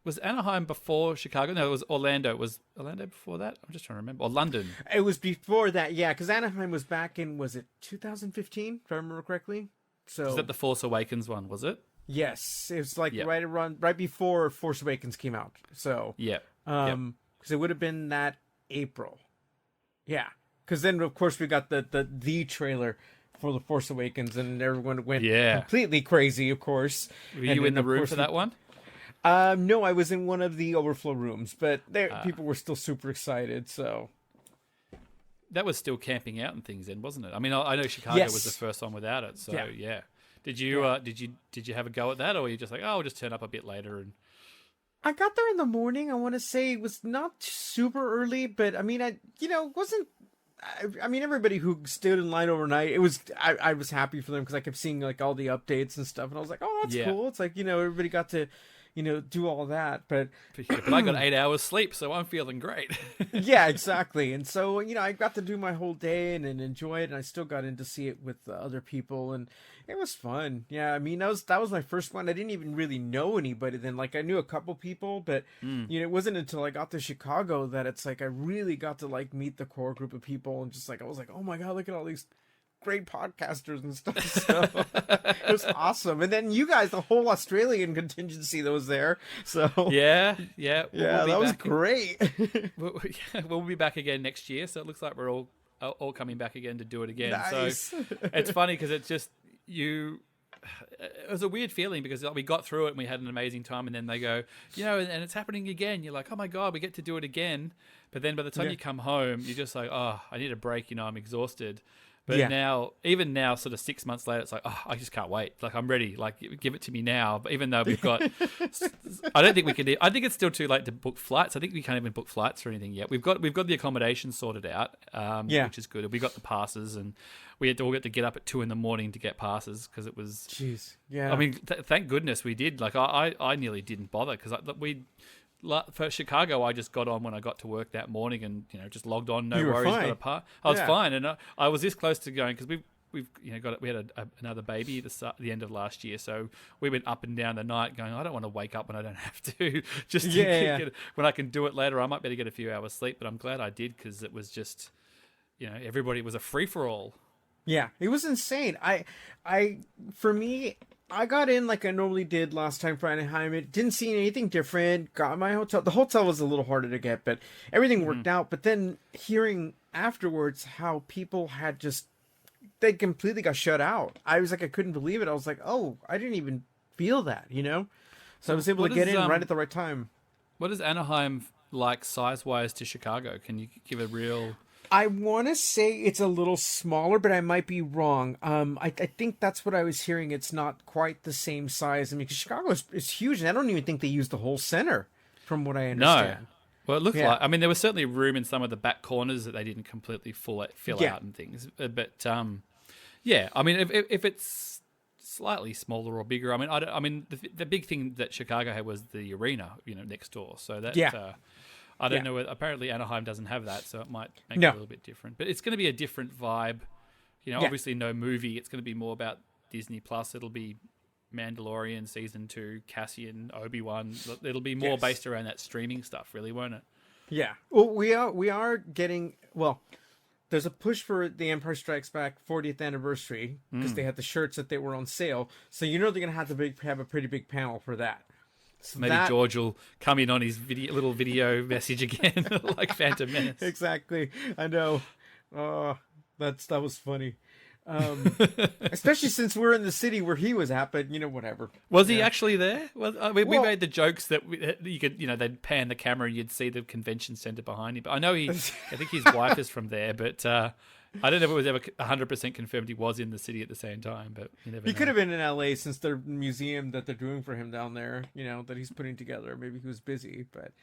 was Anaheim before Chicago? No, it was Orlando. Was Orlando before that? I'm just trying to remember. Or London. It was before that, yeah, because Anaheim was back in, was it 2015, if I remember correctly? So was that the Force Awakens one, was it? Yes. It was like right before Force Awakens came out. So, because it would have been that April. Yeah. Because then, of course, we got the trailer for The Force Awakens, and everyone went completely crazy, of course. Were you in the room for that one? No, I was in one of the overflow rooms, but people were still super excited. So that was still camping out and things, then, wasn't it? I mean, I know Chicago was the first one without it. So yeah. Did you have a go at that, or were you just like, oh, I'll just turn up a bit later? And I got there in the morning. I want to say it was not super early, but I mean, wasn't. I mean, everybody who stood in line overnight, it was. I was happy for them because I kept seeing like all the updates and stuff, and I was like, oh, that's cool. It's like everybody got to. Do all that, but I got 8 hours sleep, so I'm feeling great. Yeah, exactly. And so, I got to do my whole day and enjoy it, and I still got in to see it with other people, and it was fun. Yeah, I mean, that was my first one. I didn't even really know anybody then. Like, I knew a couple people, but, it wasn't until I got to Chicago that it's like I really got to, like, meet the core group of people, and just, like, I was like, oh my God, look at all these great podcasters and stuff. So it was awesome. And then you guys, the whole Australian contingency that was there. So yeah, that was great. We'll be back again next year. So it looks like we're all coming back again to do it again. Nice. So it's funny because it's just it was a weird feeling because we got through it and we had an amazing time, and then they go, and it's happening again. You're like, oh my God, we get to do it again. But then by the time you come home, you're just like, oh, I need a break. I'm exhausted. But now, even now, sort of 6 months later, it's like, oh, I just can't wait. Like, I'm ready. Like, give it to me now. But even though we've got, I don't think we can. I think it's still too late to book flights. I think we can't even book flights or anything yet. We've got the accommodation sorted out, which is good. We got the passes, and we all get to get up at 2 a.m. to get passes because it was. Jeez, yeah. I mean, thank goodness we did. Like, I nearly didn't bother because for Chicago, I just got on when I got to work that morning, and just logged on, no worries. Fine. Got a part. I was fine, and I was this close to going because we had another baby at the end of last year, so we went up and down the night going, I don't want to wake up when I don't have to. Just when I can do it later, I might better get a few hours sleep. But I'm glad I did because it was just everybody was a free for all. Yeah, it was insane. For me, I got in like I normally did last time for Anaheim. It didn't see anything different. Got my hotel. The hotel was a little harder to get, but everything worked out. But then hearing afterwards how people had they completely got shut out. I was like, I couldn't believe it. I was like, oh, I didn't even feel that, So I was able to get in right at the right time. What is Anaheim like size-wise to Chicago? Can you give a real... I want to say it's a little smaller, but I might be wrong. I think that's what I was hearing. It's not quite the same size. I mean, 'cause Chicago is huge, and I don't even think they use the whole center, from what I understand. No. Well, it looked like. I mean, there was certainly room in some of the back corners that they didn't completely fill out and things. But yeah, I mean, if it's slightly smaller or bigger, I mean, I mean, the big thing that Chicago had was the arena, next door. So that I don't know. Apparently, Anaheim doesn't have that, so it might make it a little bit different. But it's going to be a different vibe. Obviously, no movie. It's going to be more about Disney Plus. It'll be Mandalorian season 2, Cassian, Obi-Wan. It'll be more based around that streaming stuff, really, won't it? Yeah. Well, we are getting there's a push for The Empire Strikes Back 40th anniversary because they had the shirts that they were on sale. So they're going to have have a pretty big panel for that. So maybe George will come in on his little video message again, like Phantom Menace. Exactly. I know. That was funny. Especially since we're in the city where he was at, but whatever. Was he actually there? Well, I mean, we made the jokes that you could, they'd pan the camera and you'd see the convention center behind him. But I know I think his wife is from there, but I don't know if it was ever 100% confirmed he was in the city at the same time. But he could have been in LA since their museum that they're doing for him down there, that he's putting together. Maybe he was busy, but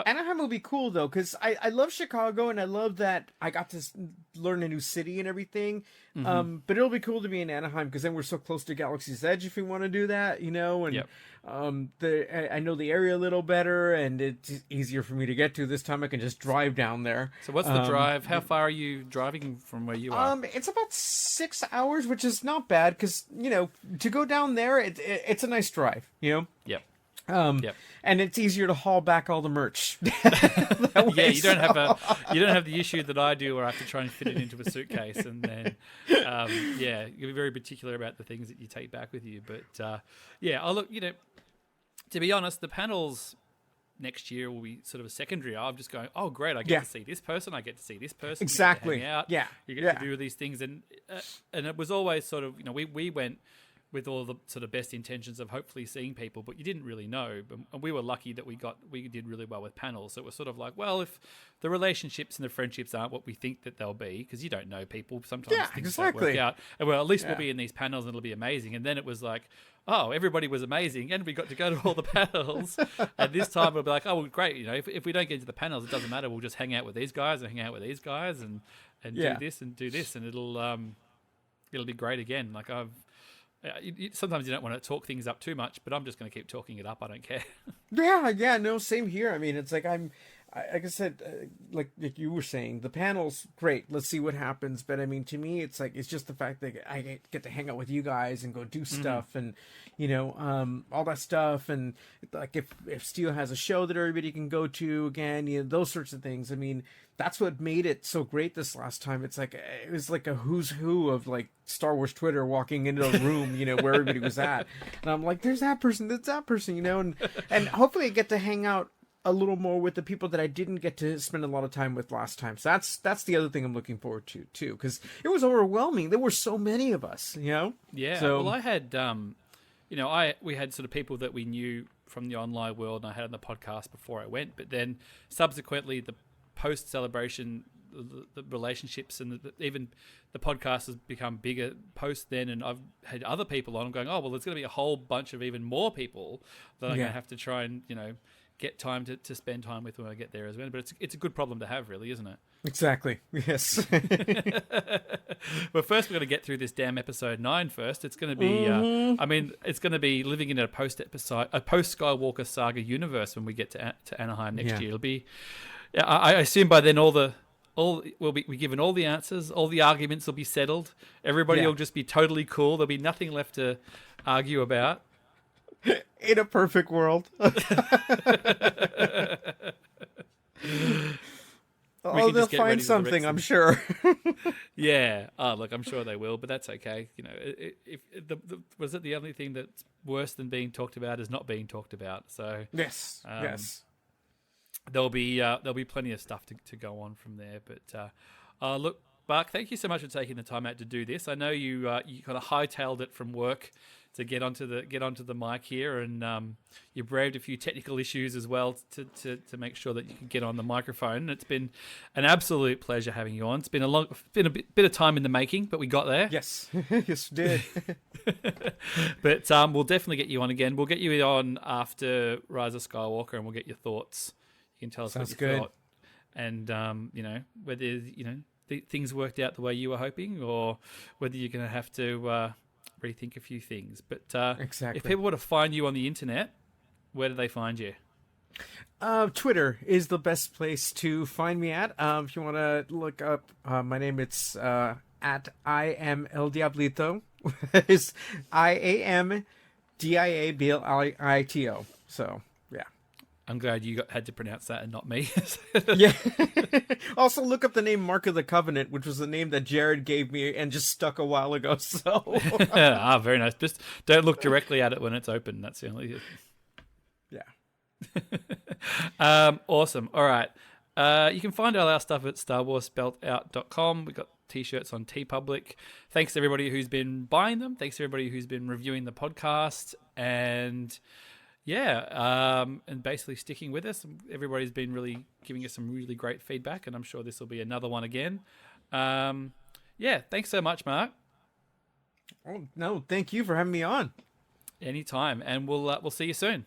Anaheim will be cool though, because I love Chicago and I love that I got to learn a new city and everything. But it'll be cool to be in Anaheim because then we're so close to Galaxy's Edge if we want to do that, and I know the area a little better and it's easier for me to get to this time. I can just drive down there. So what's the drive? How far are you driving from where you are? It's about 6 hours, which is not bad because to go down there, it's a nice drive. Yep. And it's easier to haul back all the merch. You don't have the issue that I do where I have to try and fit it into a suitcase, and then you'll be very particular about the things that you take back with you. But I'll look. To be honest, the panels next year will be sort of a secondary. I'm just going, oh great, I get to see this person, I get to see this person. Exactly. You get to hang out. You get to do these things, and it was always sort of we went with all the sort of best intentions of hopefully seeing people, but you didn't really know. And we were lucky that we did really well with panels. So it was sort of like, well, if the relationships and the friendships aren't what we think that they'll be, because you don't know people, sometimes things don't work out. And well, at least we'll be in these panels and it'll be amazing. And then it was like, oh, everybody was amazing, and we got to go to all the panels. And this time it'll be like, oh, well, great. If we don't get into the panels, it doesn't matter. We'll just hang out with these guys and hang out with these guys and do this and do this, and it'll be great again. Like sometimes you don't want to talk things up too much, but I'm just going to keep talking it up. I don't care. No, same here. I mean, it's like like I said, like you were saying, the panel's great. Let's see what happens. But I mean, to me, it's like, it's just the fact that I get to hang out with you guys and go do stuff and, all that stuff. And like if Steel has a show that everybody can go to again, those sorts of things. I mean, that's what made it so great this last time. It's like, it was like a who's who of like Star Wars Twitter walking into a room, where everybody was at. And I'm like, there's that person, that's that person, and hopefully I get to hang out a little more with the people that I didn't get to spend a lot of time with last time. So that's the other thing I'm looking forward to too, because it was overwhelming. There were so many of us, Yeah. So, well, I had, we had sort of people that we knew from the online world, and I had on the podcast before I went. But then subsequently, the post celebration, the relationships and even the podcast has become bigger post then, and I've had other people on. I'm going, oh well, there's going to be a whole bunch of even more people that I'm going to have to try and get time to spend time with when I get there as well. But it's a good problem to have, really, isn't it? Exactly. Yes. Well, first we're going to get through this damn episode 9 first. It's going to be, it's going to be living in a post Skywalker saga universe when we get to Anaheim next year. It'll be, I assume by then we'll be given all the answers, all the arguments will be settled. Everybody will just be totally cool. There'll be nothing left to argue about. In a perfect world. They'll find something, I'm sure. Yeah. Oh, look, I'm sure they will, but that's okay. If was it the only thing that's worse than being talked about is not being talked about? So yes. There'll be plenty of stuff to go on from there. But look, Mark, thank you so much for taking the time out to do this. I know you kind of hightailed it from work to get onto the mic here, and you braved a few technical issues as well to make sure that you could get on the microphone. It's been an absolute pleasure having you on. It's been a bit of time in the making, but we got there. Yes, yes, we did. But we'll definitely get you on again. We'll get you on after Rise of Skywalker, and we'll get your thoughts. You can tell us what you thought, and whether things worked out the way you were hoping, or whether you're going to have to rethink a few things. But exactly. If people were to find you on the internet, where do they find you? Twitter is the best place to find me at. If you want to look up my name, it's at I am El Diablito. It's IAMDIABLITO. So yeah. I'm glad you had to pronounce that and not me. Yeah. Also, look up the name Mark of the Covenant, which was the name that Jared gave me and just stuck a while ago. So very nice. Just don't look directly at it when it's open. That's the only. Yeah. Awesome. All right. You can find all our stuff at StarWarsSpelledOut.com. We've got t-shirts on TeePublic. Thanks to everybody who's been buying them. Thanks to everybody who's been reviewing the podcast. And and basically sticking with us. Everybody's been really giving us some really great feedback, and I'm sure this will be another one again. Thanks so much, Mark. Oh, no, thank you for having me on. Anytime, and we'll see you soon.